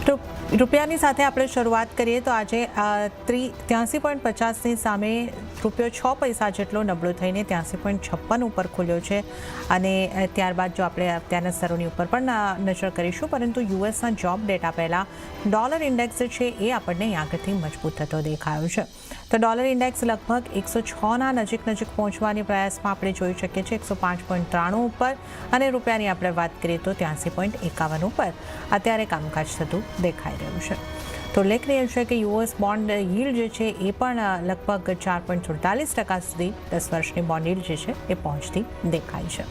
રૂપિયાની સાથે આપણે શરૂઆત કરીએ તો આજે 83.50ની સામે રૂપિયો 6 પૈસા જેટલો નબળો થઈને 83.56 ઉપર ખુલ્યો છે અને ત્યારબાદ જો આપણે અત્યારના સ્તરોની ઉપર પણ નજર કરીશું, પરંતુ યુએસના જોબ ડેટા પહેલાં ડોલર ઇન્ડેક્સ છે એ આપણને આગળથી મજબૂત થતો દેખાયો છે. તો ડોલર ઇન્ડેક્સ લગભગ 106ના નજીક પહોંચવાની પ્રયાસમાં આપણે જોઈ શકીએ છીએ 105.93 ઉપર, અને રૂપિયાની આપણે વાત કરીએ તો 83.51 ઉપર અત્યારે કામકાજ થતું દેખાઈ રહ્યું છે. તો ઉલ્લેખનીય છે કે યુએસ બોન્ડ યીલ્ડ જે છે એ પણ લગભગ 4.47% સુધી 10 વર્ષની બોન્ડ યીલ્ડ જે છે એ પહોંચતી દેખાય છે.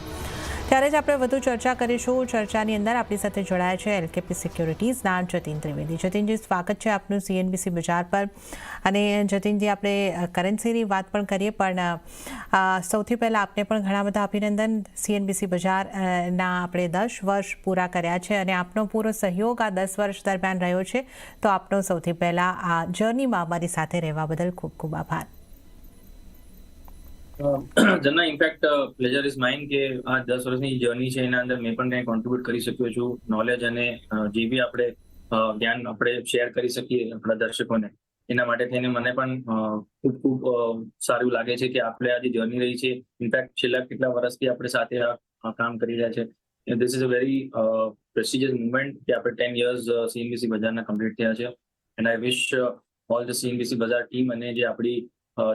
ત્યારે જ આપણે વધુ ચર્ચા કરીશું. ચર્ચાની અંદર આપણી સાથે જોડાયા છે એલકેપી સિક્યોરિટીઝના જતીન ત્રિવેદી. જતીનજી, સ્વાગત છે આપનું CNBC બજાર પર. અને જતીનજી, આપણે કરન્સીની વાત પણ કરીએ, પણ સૌથી પહેલાં આપને પણ ઘણા બધા અભિનંદન. CNBC બજારના આપણે 10 વર્ષ પૂરા કર્યા છે અને આપનો પૂરો સહયોગ આ 10 વર્ષ દરમિયાન રહ્યો છે. તો આપનો સૌથી પહેલાં આ જર્નીમાં અમારી સાથે રહેવા બદલ ખૂબ ખૂબ આભાર. જના ઇનફેક્ટ પ્લેઝર ઇઝ માઇન કે આ 10 વર્ષની જર્ની છે એના અંદર મેં પણ કંઈ કોન્ટ્રીબ્યુટ કરી શક્યો છું. નોલેજ અને જે બી આપણે જ્ઞાન આપણે શેર કરી શકીએ આપણા દર્શકોને, એના માટે થઈને મને પણ ખૂબ ખૂબ સારું લાગે છે કે આપણે આ જે જર્ની રહી છે, ઇનફેક્ટ છેલ્લા કેટલા વર્ષથી આપણે સાથે આ કામ કરી રહ્યા છે. This is a very prestigious movement કે આપણે 10 years CNBC બજારના કમ્પ્લીટ થયા છે. And I wish all the CNBC બજાર ટીમ અને જે આપણી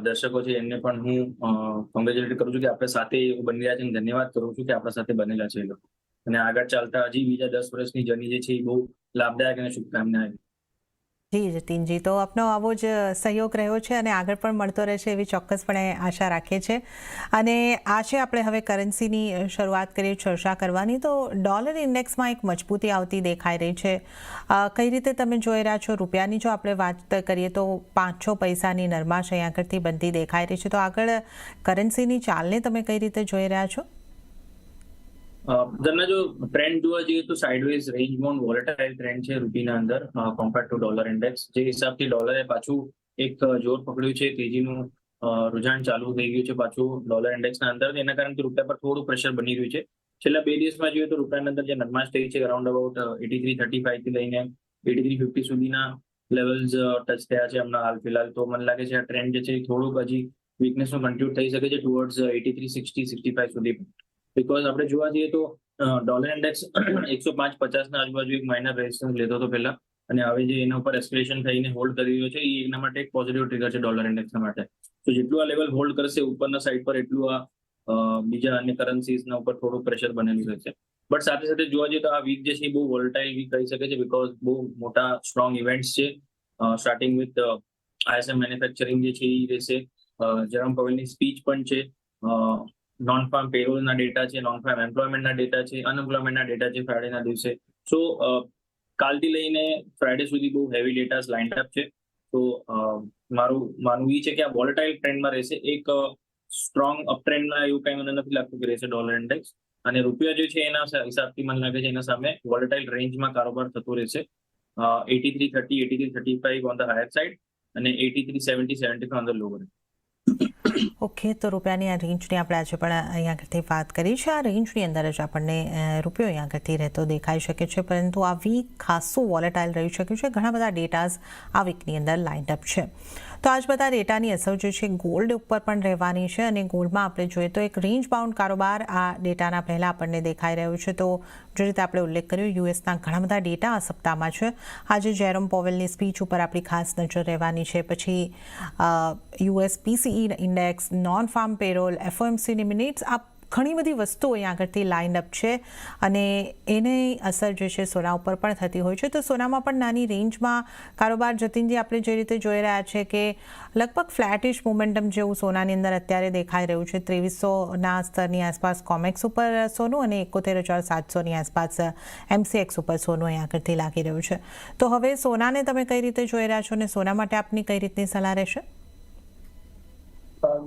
દર્શકો છે એમને પણ હું કોંગ્રેચ્યુલેટ કરું છું કે આપણે સાથે બની રહ્યા છે, અને ધન્યવાદ કરું છું કે આપણા સાથે બનેલા છે એ લોકો. અને આગળ ચાલતા હજી બીજા 10 વર્ષની જર્ની જે છે એ બહુ લાભદાયક અને શુભકામનાઓ. જી જતીનજી, તો આપનો આવો જ સહયોગ રહ્યો છે અને આગળ પણ મળતો રહેશે એવી ચોક્કસપણે આશા રાખીએ છીએ. અને આજે આપણે હવે કરન્સીની શરૂઆત કરીએ ચર્ચા કરવાની. તો ડોલર ઇન્ડેક્સમાં એક મજબૂતી આવતી દેખાઈ રહી છે. કઈ રીતે તમે જોઈ રહ્યા છો? રૂપિયાની જો આપણે વાત કરીએ તો 5-6 પૈસાની નરમાશ અહીં આગળથી બનતી દેખાઈ રહી છે. તો આગળ કરન્સીની ચાલને તમે કઈ રીતે જોઈ રહ્યા છો? જો ટ્રેન્ડ જોવા જઈએ તો સાઇડવેઝ રેન્જમાં વોલેટાઇલ ટ્રેન્ડ છે રૂપિયાના અંદર કમ્પેર્ડ ટુ ડોલર ઇન્ડેક્સ. જે હિસાબથી ડોલરે પાછું એક જોર પકડ્યું છે, તેજીનું રુઝાન ચાલુ થઈ ગયું છે પાછું ડોલર ઇન્ડેક્સના અંદર. એના કારણે રૂપિયા પર થોડું પ્રેશર બની રહ્યું છે. છેલ્લા 2 દિવસમાં જોઈએ તો રૂપિયાના અંદર જે નરમાશ થઈ છે અરાઉન્ડ અબાઉટ 83.35 થી લઈને 83.50 સુધીના લેવલ્સ ટચ થયા છે હમણાં હાલ ફિલહાલ. તો મને લાગે છે આ ટ્રેન્ડ જે છે થોડુંક હજી વીકનેસનું કન્ટિન્યુ થઈ શકે છે ટુવર્ડ્સ 83.60-65 સુધી. બિકોઝ આપણે જોવા જઈએ તો ડોલર ઇન્ડેક્સ 105.50ના આજુબાજુ એક માઇનર રેઝિસ્ટન્સ લેતો હતો પહેલા, અને હવે જે એના ઉપર એસ્કેલેશન થઈને હોલ્ડ કરી રહ્યો છે એ એના માટે એક પોઝિટિવ ટ્રિગર છે ડોલર ઇન્ડેક્સના માટે. તો જેટલું આ લેવલ હોલ્ડ કરશે ઉપરના સાઈડ પર, એટલું આ બીજા અન્ય કરન્સીઝના ઉપર થોડું પ્રેશર બનેલું રહેશે. બટ સાથે સાથે જોવા જઈએ તો આ વીક જે છે એ બહુ વોલેટાઇલ વીક કહી શકે છે, બિકોઝ બહુ મોટા સ્ટ્રોંગ ઇવેન્ટ્સ છે. સ્ટાર્ટિંગ વિથ ISM મેન્યુફેક્ચરિંગ જે છે એ રહેશે, જેરોમ પવેલની સ્પીચ પણ છે, નોન ફાર્મ પેરોલના ડેટા છે, નોન ફાર્મ એમ્પ્લોયમેન્ટના ડેટા છે, અનએમ્પ્લોયમેન્ટના ડેટા છે ફ્રાઇડેના દિવસે. સો કાલથી લઈને ફ્રાઇડે સુધી બહુ હેવી ડેટાસ લાઇન્ડ અપ છે. તો મારું માનવું એ છે કે આ વોલેટાઇલ ટ્રેન્ડમાં રહેશે. એક સ્ટ્રોંગ અપ ટ્રેન્ડમાં એવું કંઈ મને નથી લાગતું કે રહેશે ડોલર ઇન્ડેક્સ. અને રૂપિયા જે છે એના હિસાબથી મને લાગે છે એના સામે વોલેટાઇલ રેન્જમાં કારોબાર થતો રહેશે. 83.30, 83.35 ઓન ધ હાયર સાઇડ અને 83.70-75 ઓન ધ લોઅર. ઓકે, તો રૂપિયાની આ રેન્જની આપણે આજે પણ અહીંયા આગળથી વાત કરી છે. આ રેન્જની અંદર જ આપણને રૂપિયો અહીંયા આગળથી રહેતો દેખાઈ શકે છે, પરંતુ આ વીક ખાસું વોલેટાઇલ રહી શક્યું છે. ઘણા બધા ડેટાઝ આ વીકની અંદર લાઇન્ડ અપ છે. તો આજ બધા ડેટાની અસર જે છે ગોલ્ડ ઉપર પણ રહેવાની છે, અને ગોલ્ડમાં આપણે જોઈએ તો એક રેન્જ બાઉન્ડ કારોબાર આ ડેટાના પહેલાં આપણને દેખાઈ રહ્યો છે. તો જે રીતે આપણે ઉલ્લેખ કર્યો, યુએસના ઘણા બધા ડેટા આ સપ્તાહમાં છે. આજે જેરોમ પોવેલની સ્પીચ ઉપર આપણી ખાસ નજર રહેવાની છે. પછી US PCE index, non farm payroll, FOMCની મિનિટ્સ, આ ઘણી બધી વસ્તુઓ અહીં આગળથી લાઇન અપ છે, અને એની અસર જે છે સોના ઉપર પણ થતી હોય છે. તો સોનામાં પણ નાની રેન્જમાં કારોબાર જતીનજી આપણે જે રીતે જોઈ રહ્યા છે કે લગભગ ફ્લેટિશ મોમેન્ટમ જેવું સોનાની અંદર અત્યારે દેખાઈ રહ્યું છે. 2300ના સ્તરની આસપાસ કોમેક્સ ઉપર સોનું અને 71,700ની આસપાસ MCX ઉપર સોનું અહીં આગળથી લાગી રહ્યું છે. તો હવે સોનાને તમે કઈ રીતે જોઈ રહ્યા છો, અને સોના માટે આપની કઈ રીતની સલાહ રહેશે?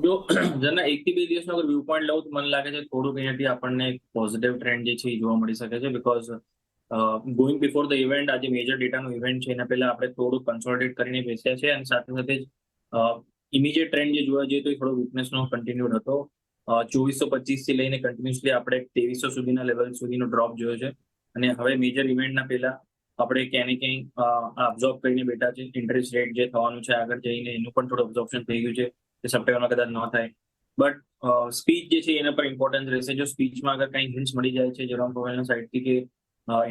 જો જેના 1 થી 2 દિવસનો અગર વ્યૂ પોઈન્ટ લઉં તો મને લાગે છે થોડુંક અહીંયાથી આપણને એક પોઝિટિવ ટ્રેન્ડ જે છે એ જોવા મળી શકે છે. Because going before the event, આજે મેજર ડેટાનું ઇવેન્ટ છે એના પહેલા આપણે થોડુંક કન્સોલિડેટ કરીને બેસ્યા છે, અને સાથે સાથે જ ઇમિડિયેટ ટ્રેન્ડ જે જોવા જઈએ તો એ થોડો વીકનેસનો કન્ટિન્યુડ હતો. 2425 થી લઈને કન્ટિન્યુઅસલી આપણે 2300 સુધીના લેવલ સુધીનો ડ્રોપ જોયો છે. અને હવે મેજર ઇવેન્ટના પહેલા આપણે ક્યાં ને ક્યાંય અબ્ઝોર્બ કરીને બેઠા છે. ઇન્ટરેસ્ટ રેટ જે થવાનું છે આગળ જઈને એનું પણ થોડું અબ્ઝોર્પ્શન થઈ ગયું છે, તે સપ્ટેમ્બરમાં કદાચ ન થાય. બટ સ્પીચ જે છે એના પર ઇમ્પોર્ટન્સ રહેશે. જો સ્પીચમાં અગર કંઈ હિન્ટ્સ મળી જાય છે જેરોમ પોવેલના સાઈડથી કે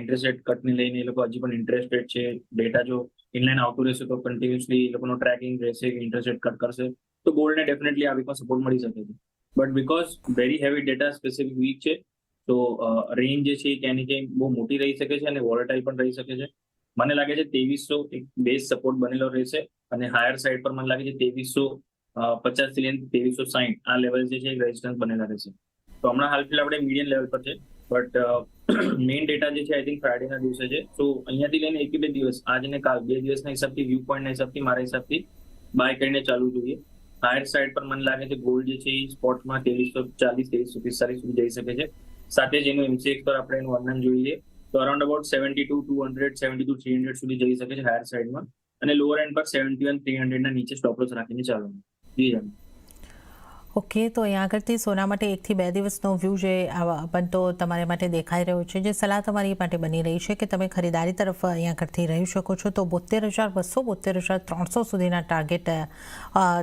ઇન્ટરેસ્ટ રેટ કટને લઈને એ લોકો હજી પણ ઇન્ટરેસ્ટ રેટ છે, ડેટા જો ઇનલાઈન આવતું રહેશે તો કન્ટિન્યુઅસલી એ લોકોનો ટ્રેકિંગ રહેશે કે ઇન્ટરેસ્ટ રેટ કટ કરશે, તો ગોલ્ડને ડેફિનેટલી આ વીકમાં સપોર્ટ મળી શકે છે. But because very heavy data specific week છે, તો રેન્જ જે છે એ ક્યાંય ને ક્યાંય બહુ મોટી રહી શકે છે અને વોલેટાઇલ પણ રહી શકે છે. મને લાગે છે 2300 એક બેઝ સપોર્ટ બનેલો રહેશે અને હાયર સાઈડ પર મને લાગે છે 2350 થી લઈને 2360 આ લેવલ જે છે એ રેઝિસ્ટન્સ બનેલા રહેશે. તો હમણાં હાલ ફિલહાલ આપણે મીડિયમ લેવલ પર છે, બટ મેઇન ડેટા જે છે આઈ થિંક ફ્રાઇડેના દિવસે છે. તો અહીંયાથી લઈને 1-2 દિવસ, આજ અને કાલ 2 દિવસના હિસાબથી, વ્યૂ પોઈન્ટના હિસાબથી મારા હિસાબથી બાય કરીને ચાલુ જોઈએ. હાયર સાઈડ પર મને લાગે છે ગોલ્ડ જે છે એ સ્પોટમાં 2340-2345 સુધી જઈ શકે છે. સાથે જ એનું MCX પર આપણે એનું વર્ણન જોઈએ તો અરાઉન્ડ અબાઉટ 72-200, 72-300 સુધી જઈ શકે છે હાયર સાઈડમાં, અને લોઅર એન્ડ પર 71-300 ના નીચે સ્ટોપ લોસ રાખીને ચાલવાનું. જી જાણ. ઓકે, તો અહીંયા આગળથી સોના માટે 1 થી 2 દિવસનો વ્યૂ જે બનતો તમારા માટે દેખાઈ રહ્યો છે, જે સલાહ તમારી માટે બની રહી છે કે તમે ખરીદારી તરફ અહીંયા આગળથી રહી શકો છો, તો 72,200, 72,300 સુધીના ટાર્ગેટ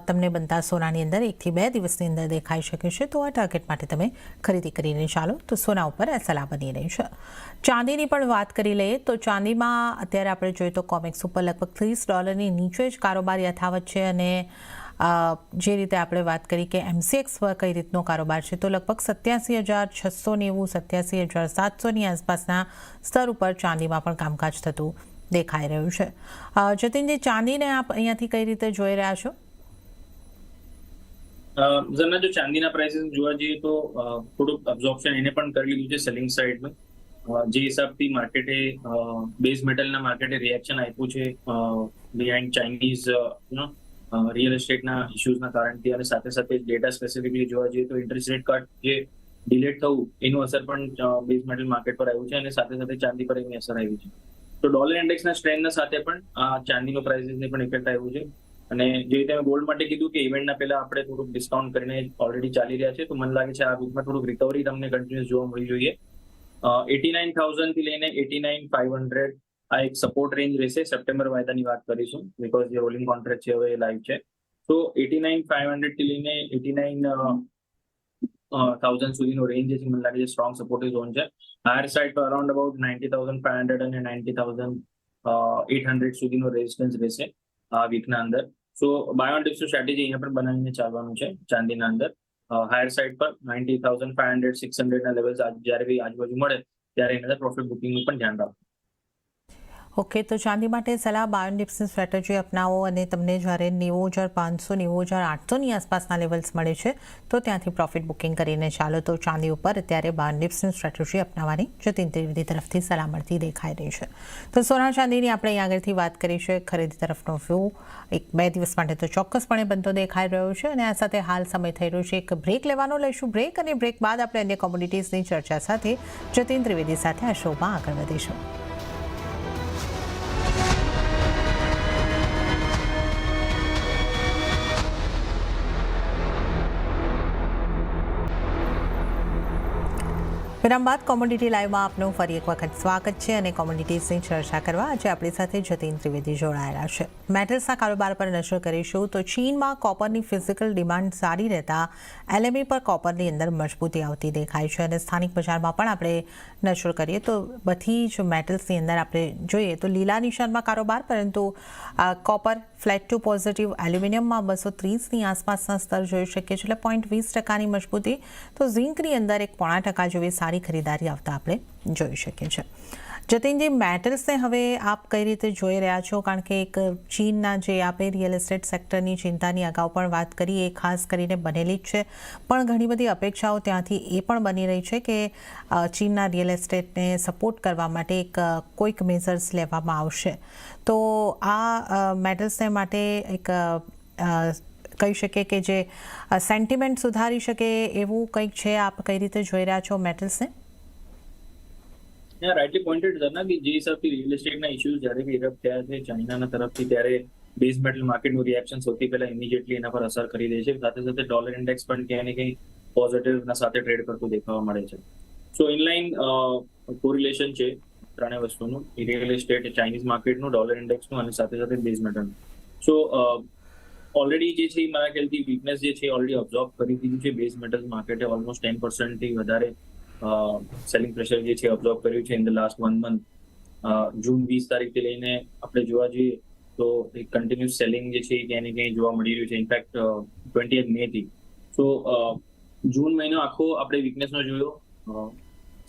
તમને બનતા સોનાની અંદર 1 થી 2 દિવસની અંદર દેખાઈ શકે છે. તો આ ટાર્ગેટ માટે તમે ખરીદી કરીને ચાલો, તો સોના ઉપર આ સલાહ બની રહી છે. ચાંદીની પણ વાત કરી લઈએ તો ચાંદીમાં અત્યારે આપણે જોઈએ તો કોમેક્સ ઉપર લગભગ $30 નીચે જ કારોબાર યથાવત છે, અને જે રીતે આપણે વાત કરી કે MCX પર કઈ રીતનો કારોબાર છે, તો લગભગ 87,690, 87,700ની આસપાસના સ્તર ઉપર ચાંદીમાં પણ કામકાજ થતું દેખાઈ રહ્યું છે. જતીનજી, ચાંદીને આપ અહીંયાથી કઈ રીતે જોઈ રહ્યા છો? ઝરના, જો ચાંદીના પ્રાઇસીસ જોવા જઈએ તો થોડુંક અબ્ઝોર્પ્શન એને પણ કરી લીધું છે સેલિંગ સાઇડમાં. જે હિસાબથી માર્કેટે બેઝ મેટલના માર્કેટે રિએક્શન આપ્યું છે બિહાઇન્ડ ચાઇનીઝ રિયલ એસ્ટેટના ઇશ્યુઝના કારણથી, અને સાથે સાથે ડેટા સ્પેસિફિકલી જોવા જઈએ તો ઇન્ટરેસ્ટ રેટ કટ જે ડિલેટ થવું એનું અસર પણ બેઝ મેટલ માર્કેટ પર આવ્યું છે, અને સાથે સાથે ચાંદી પર એની અસર આવી છે. તો ડોલર ઇન્ડેક્સના સ્ટ્રેન્થના સાથે પણ ચાંદીનો પ્રાઇસીસને પણ ઇફેક્ટ આવ્યું છે. અને જે રીતે મેં ગોલ્ડ માટે કીધું કે ઇવેન્ટના પહેલા આપણે થોડુંક ડિસ્કાઉન્ટ કરીને ઓલરેડી ચાલી રહ્યા છે, તો મને લાગે છે આ વીકમાં થોડુંક રિકવરી તમને કન્ટિન્યુઅસ જોવા મળી જોઈએ. 89,000 થી લઈને 89,500 આ એક સપોર્ટ રેન્જ રહેશે. સપ્ટેમ્બર વાયદાની વાત કરીશું બીકોઝ જે રોલિંગ કોન્ટ્રાક્ટ છે હવે લાઈવ છે. તો 89,500 થી લઈને 89,000 સુધીનો રેન્જ છે, મને લાગે છે સ્ટ્રોંગ સપોર્ટિવ ઝોન છે. હાયર સાઇડ પર અરાઉન્ડ અબાઉટ 90,500 અને 90,800 સુધીનો રેઝિસ્ટન્સ રહેશે આ વીકના અંદર. સો બાય ઓન ડિપ્સનું સ્ટ્રેટેજી અહીંયા પણ બનાવીને ચાલવાનું છે ચાંદીના અંદર. હાયર સાઇડ પર 90,500, 600 ના લેવલ્સ જ્યારે બી આજુબાજુ મળે ત્યારે એના અંદર પ્રોફિટ બુકિંગનું પણ ધ્યાન રાખો. ઓકે, તો ચાંદી માટે સલાહ બાય ઓન ડિપ્સની સ્ટ્રેટેજી અપનાવો, અને તમને જ્યારે 90,500, 90,800ની આસપાસના લેવલ્સ મળે છે તો ત્યાંથી પ્રોફિટ બુકિંગ કરીને ચાલો. તો ચાંદી ઉપર અત્યારે બાય ઓન ડિપ્સની સ્ટ્રેટેજી અપનાવવાની જતીન ત્રિવેદી તરફથી સલાહ મળતી દેખાઈ રહી છે. તો સોના ચાંદીની આપણે અહીં આગળથી વાત કરી છે. ખરીદી તરફનો વ્યૂ 1-2 દિવસ માટે તો ચોક્કસપણે બનતો દેખાઈ રહ્યો છે, અને આ સાથે હાલ સમય થઈ રહ્યો છે એક બ્રેક લેવાનો. લઈશું બ્રેક, અને બ્રેક બાદ આપણે અન્ય કોમોડિટીઝની ચર્ચા સાથે જતીન ત્રિવેદી સાથે આ શોમાં આગળ વધીશું. વિરામ બાદ કોમોડિટી લાઈવમાં આપનું ફરી એક વખત સ્વાગત છે, અને કોમોડિટીઝની ચર્ચા કરવા આજે આપણી સાથે જતીન ત્રિવેદી જોડાયેલા છે. મેટલ્સના કારોબાર પર નજર કરીશું તો ચીનમાં કોપરની ફિઝિકલ ડિમાન્ડ સારી રહેતા LME પર કોપરની અંદર મજબૂતી આવતી દેખાય છે, અને સ્થાનિક બજારમાં પણ આપણે નજર કરીએ તો બધી જ મેટલ્સની અંદર આપણે જોઈએ તો લીલા નિશાનમાં કારોબાર, પરંતુ કોપર ફ્લેટ ટુ પોઝિટિવ, એલ્યુમિનિયમમાં 230ની આસપાસના સ્તર જોઈ શકીએ છીએ, એટલે 0.20% મજબૂતી. તો ઝિંકની અંદર 1.5% જેવી સારી ખરીદારી આવતા આપણે જોઈ શકીએ છીએ. જતીનજી, મેટલ્સને હવે આપ કઈ રીતે જોઈ રહ્યા છો? કારણ કે એક ચીનના જે આપે રિયલ એસ્ટેટ સેક્ટરની ચિંતાની અગાઉ પણ વાત કરી, એ ખાસ કરીને બનેલી જ છે, પણ ઘણી બધી અપેક્ષાઓ ત્યાંથી એ પણ બની રહી છે કે ચીનના રિયલ એસ્ટેટને સપોર્ટ કરવા માટે કોઈક મેઝર્સ લેવામાં આવશે. તો આ મેટલ્સને માટે એક કહી શકીએ કે જે સેન્ટિમેન્ટ સુધારી શકે એવું કંઈક છે. આપ કઈ રીતે જોઈ રહ્યા છો મેટલ્સને? રાઇટલી પોઇન્ટેડ હતા કે જે હિસાબથી રિયલ એસ્ટેટના ઇશ્યુઝ જ્યારે બી ઇરપ્ટ થયા છે ચાઇનાના તરફથી, ત્યારે બેઝ મેટલ માર્કેટનું રિએક્શન સૌથી પહેલા ઇમિડિયેટલી એના પર અસર કરી દે છે. સાથે સાથે ડોલર ઇન્ડેક્સ પણ ક્યાંય ને ક્યાંય પોઝિટિવના સાથે ટ્રેડ કરતું દેખાવા મળે છે. સો ઇનલાઇન કોરિલેશન છે. ત્રણેય વસ્તુનું, રિયલ એસ્ટેટ, ચાઇનીઝ માર્કેટનું, ડોલર ઇન્ડેક્સનું અને સાથે સાથે બેઝ મેટલનું. સો ઓલરેડી જે છે મારા ખ્યાલથી વીકનેસ જે છે ઓલરેડી ઓબ્ઝર્વ કરી દીધું છે. બેઝ મેટલ માર્કેટે ઓલમોસ્ટ 10% થી વધારે સેલિંગ પ્રેશર જે છે ઓબ્ઝર્વ કર્યું છે ઇન ધ લાસ્ટ 1 મંથ. જૂન 20 તારીખથી લઈને આપણે જોવા જઈએ તો એક કન્ટિન્યુઅસ સેલિંગ જે છે એ ક્યાંય ને ક્યાંય જોવા મળી રહ્યું છે. ઇનફેક્ટ 20th મે થી. સો જૂન મહિનો આખો આપણે વીકનેસનો જોયો.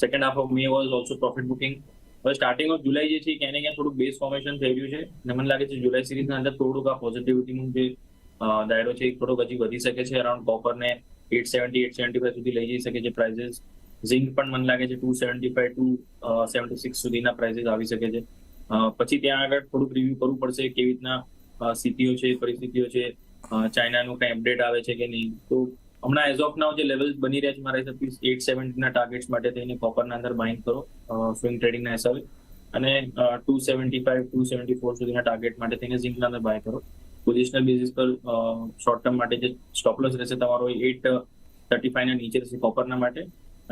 Second half of May was also profit booking. હવે સ્ટાર્ટિંગ ઓફ જુલાઈ જે છે ક્યાંય ને ક્યાં થોડુંક બેઝ ફોર્મેશન થઈ રહ્યું છે અને મને લાગે છે જુલાઈ સિરીઝના અંદર થોડુંક આ પોઝિટિવિટીનું જે દાયરો છે એ થોડોક હજી વધી શકે છે. અરાઉન્ડ કોપરને 870-875 સુધી લઈ જઈ શકે છે પ્રાઇઝીસ. ઝિંક પણ મને લાગે છે 275 to 76 સુધીના પ્રાઇઝીસ આવી શકે છે. પછી ત્યાં આગળ થોડુંક રિવ્યુ કરવું પડશે કેવી રીતના સ્થિતિઓ છે, પરિસ્થિતિઓ છે, ચાઇનાનું કઈ અપડેટ આવે છે કે નહીં. તો હમણાં એઝ ઓફ નાઉ જે લેવલ્સ બની રહ્યા છે મારા હિસાબથી 870 ટાર્ગેટ્સ માટે થઈને કોપરના અંદર બાઇંગ કરો સ્વિંગ ટ્રેડિંગના હિસાબે, અને 275-274 સુધીના ટાર્ગેટ માટે થઈને ઝિંકના અંદર બાય કરો. પોઝિશનલ બેઝિસ પર શોર્ટ ટર્મ માટે જે સ્ટોપ લોસ રહેશે તમારો 835 ના નીચે રહેશે કોપરના માટે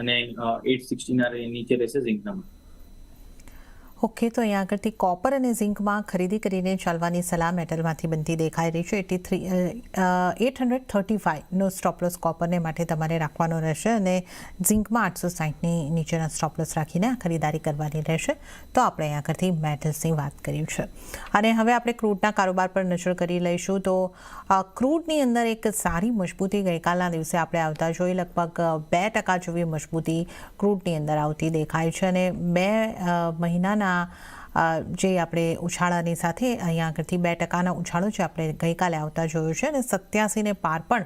અને 860 ના નીચે રહેશે ઝિંકના માટે. ઓકે, તો અહીંયા આગળથી કોપર અને ઝિંકમાં ખરીદી કરીને ચાલવાની સલાહ મેટલમાંથી બનતી દેખાઈ રહી છે. 835નો સ્ટોપલોસ કોપરને માટે તમારે રાખવાનો રહેશે અને ઝિંકમાં 860ની નીચેના સ્ટોપલોસ રાખીને ખરીદારી કરવાની રહેશે. તો આપણે અહીંયા આગળથી મેટલ્સની વાત કરી છે અને હવે આપણે ક્રૂડના કારોબાર પર નજર કરી લઈશું. તો ક્રૂડની અંદર એક સારી મજબૂતી ગઈકાલના દિવસે આપણે આવતા જોઈ, લગભગ 2% જેવી મજબૂતી ક્રૂડની અંદર આવતી દેખાય છે અને 2 મહિનાના જે આપણે ઉછાળાની સાથે અહીંયા આગળથી 2%ના ઉછાળો જે આપણે ગઈકાલે આવતા જોયો છે અને 87ને પાર પણ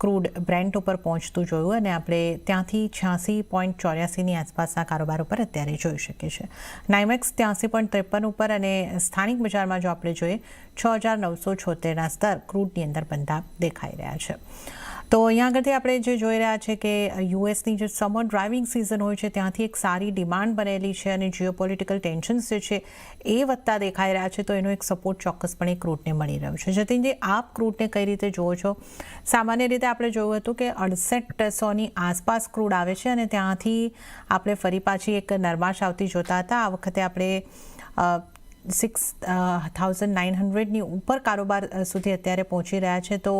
ક્રૂડ બ્રેન્ટ ઉપર પહોંચતું જોયું અને આપણે ત્યાંથી 86.84ની આસપાસના કારોબાર ઉપર અત્યારે જોઈ શકીએ છીએ. નાઇમેક્સ 83.53 ઉપર અને સ્થાનિક બજારમાં જો આપણે જોઈએ 6,976ના સ્તર ક્રૂડની અંદર બનતા દેખાઈ રહ્યા છે. તો અહીંયા આગળથી આપણે જે જોઈ રહ્યા છે કે યુએસની જે સમર ડ્રાઇવિંગ સિઝન હોય છે ત્યાંથી એક સારી ડિમાન્ડ બનેલી છે અને જીઓપોલિટિકલ ટેન્શન્સ જે છે એ વધતા દેખાઈ રહ્યા છે. તો એનો એક સપોર્ટ ચોક્કસપણે ક્રૂડને મળી રહ્યો છે. જતીનજી, આપ ક્રૂડને કઈ રીતે જુઓ છો? સામાન્ય રીતે આપણે જોયું હતું કે 6800ની આસપાસ ક્રૂડ આવે છે અને ત્યાંથી આપણે ફરી પાછી એક નરમાશ આવતી જોતા હતા. આ વખતે આપણે 6,900ની ઉપર કારોબાર સુધી અત્યારે પહોંચી રહ્યા છે. તો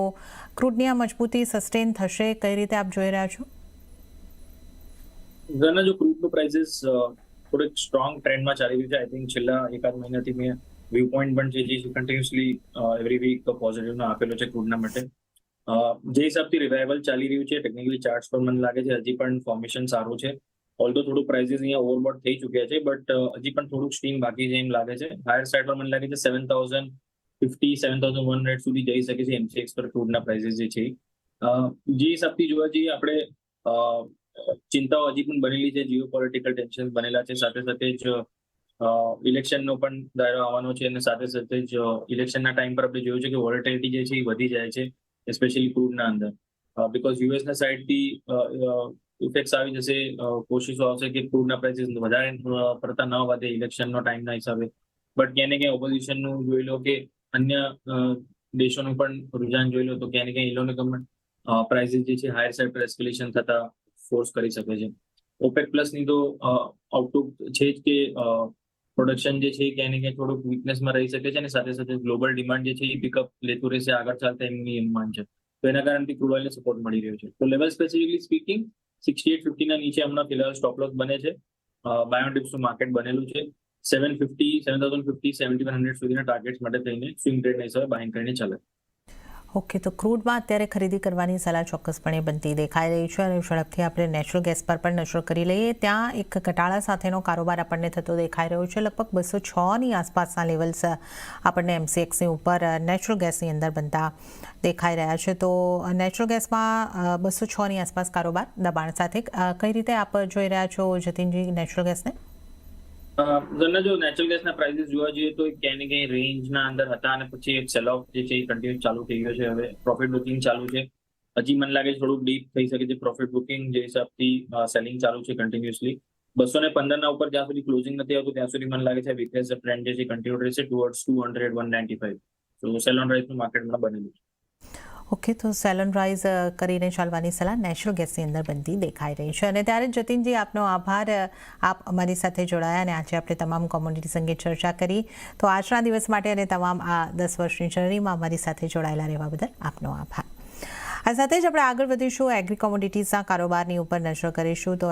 ક્રૂડની આ મજબૂતી સસ્ટેન થશે, કઈ રીતે આપ જોઈ રહ્યા છો? જો ક્રૂડનું પ્રાઇસીસ થોડુંક સ્ટ્રોંગ ટ્રેન્ડમાં ચાલી રહ્યું છે. આઈ થિંક છેલ્લા એકાદ મહિનાથી મેં વ્યૂ પોઈન્ટ પણ છે જે કન્ટિન્યુઅસલી એવરી વીક પોઝિટિવનો આપેલો છે ક્રૂડના માટે. જે હિસાબથી રિવાઇવલ ચાલી રહ્યું છે ટેકનિકલી ચાર્ટ્સ પર મને લાગે છે હજી પણ ફોર્મેશન સારું છે. ઓલ્ધો થોડું પ્રાઇસીસ અહીંયા ઓવરબોટ થઈ ચૂક્યા છે, બટ હજી પણ થોડુંક સ્ટીમ બાકી છે એમ લાગે છે. હાયર સાઇડ પર મને લાગે છે 7,050-7,100 સુધી જઈ શકે છે એમસીએક્સ પર ક્રૂડના પ્રાઇસીસ જે છે. જે હિસાબથી જોવા જઈએ આપણે ચિંતાઓ હજી પણ બનેલી છે, જીઓપોલિટિકલ ટેન્શન બનેલા છે, સાથે સાથે જ ઇલેક્શનનો પણ દાયરો આવવાનો છે અને સાથે સાથે જ ઇલેક્શનના ટાઈમ પર આપણે જોયું છે કે વોલેટિલિટી જે છે એ વધી જાય છે સ્પેશિયલી ક્રૂડના અંદર. બીકોઝ યુએસના સાઇડથી ઇફેક્ટ્સ આવી જશે, કોશિશો આવશે કે ક્રૂડના પ્રાઇસીસ વધારે પડતા ન વધે ઇલેક્શનનો ટાઈમના હિસાબે. બટ ક્યાંય ને ક્યાંય ઓપોઝિશનનું જોઈ લો કે અન્ય દેશોનું પણ રુઝાન જોઈ લો તો ક્યાંય ને ક્યાંય એ લોકોને પણ પ્રાઇસીસ જે છે હાયર સાઇડ પર એસ્કેલેશન થતા ફોર્સ કરી શકે છે. ઓપેક પ્લસની તો આઉટલુક છે જ કે પ્રોડક્શન જે છે ક્યાંય ને ક્યાંય થોડુંક વીકનેસમાં રહી શકે છે અને સાથે સાથે ગ્લોબલ ડિમાન્ડ જે છે એ પિકઅપ લેતું રહેશે આગળ ચાલતા એમની અનુમાન છે. તો એના કારણથી ક્રૂડ ઓઇલને સપોર્ટ મળી રહ્યો છે. તો લેવલ સ્પેસિફિકલી સ્પીકિંગ 6850ના નીચે હમણાં ફિલહાલ સ્ટોપ લોસ બને છે. બાય ઓન ડિપ્સનું માર્કેટ બનેલું છે. 7,050 સુધીના ટાર્ગેટ્સ માટે થઈને સ્વિંગ ટ્રેડના હિસાબે બાઇંગ કરીને ચાલે. ઓકે, તો ક્રૂડમાં અત્યારે ખરીદી કરવાની સલાહ ચોક્કસપણે બનતી દેખાઈ રહી છે અને ઝડપથી આપણે નેચરલ ગેસ પર પણ નજર કરી લઈએ. ત્યાં એક ઘટાડા સાથેનો કારોબાર આપણને થતો દેખાઈ રહ્યો છે. લગભગ 206ની આસપાસના લેવલ્સ આપણને એમસીએક્સની ઉપર નેચરલ ગેસની અંદર બનતા દેખાઈ રહ્યા છે. તો નેચરલ ગેસમાં 206ની આસપાસ કારોબાર દબાણ સાથે કઈ રીતે આપ જોઈ રહ્યા છો જતીનજી નેચરલ ગેસને? જો નેચરલ ગેસના પ્રાઇસીસ જોવા જઈએ તો ક્યાંય ને ક્યાંય રેન્જના અંદર હતા અને પછી એક સેલ ઓફ જે છે એ કન્ટિન્યુ ચાલુ થઈ ગયો છે. હવે પ્રોફિટ બુકિંગ ચાલુ છે. હજી મને લાગે છે થોડુંક ડીપ થઈ શકે છે પ્રોફિટ બુકિંગ, જે હિસાબથી સેલિંગ ચાલુ છે કન્ટિન્યુઅસલી. 215ના ઉપર જ્યાં સુધી ક્લોઝિંગ નથી આવતું ત્યાં સુધી મને લાગે છે વીકનેસ ટ્રેન્ડ જે છે કન્ટિન્યુ રહેશે ટુવર્ડ્સ 200-195. તો સેલ ઓન રાઇઝનું માર્કેટમાં બનેલું છે. ઓકે, તો સેલન રાઇઝ કરીને ચાલવાની સલાહ નેચરલ ગેસની અંદર બનતી દેખાઈ રહી છે. અને ત્યારે જતીનજી, આપનો આભાર. આપ અમારી સાથે જોડાયા અને આજે આપણે તમામ કોમોડિટીઝ અંગે ચર્ચા કરી. તો આજના દિવસ માટે અને તમામ આ 10 વર્ષની જર્નીમાં અમારી સાથે જોડાયેલા રહેવા બદલ આપનો આભાર. આ સાથે જ આપણે આગળ વધીશું, એગ્રી કોમોડિટીઝના કારોબારની ઉપર નજર કરીશું. તો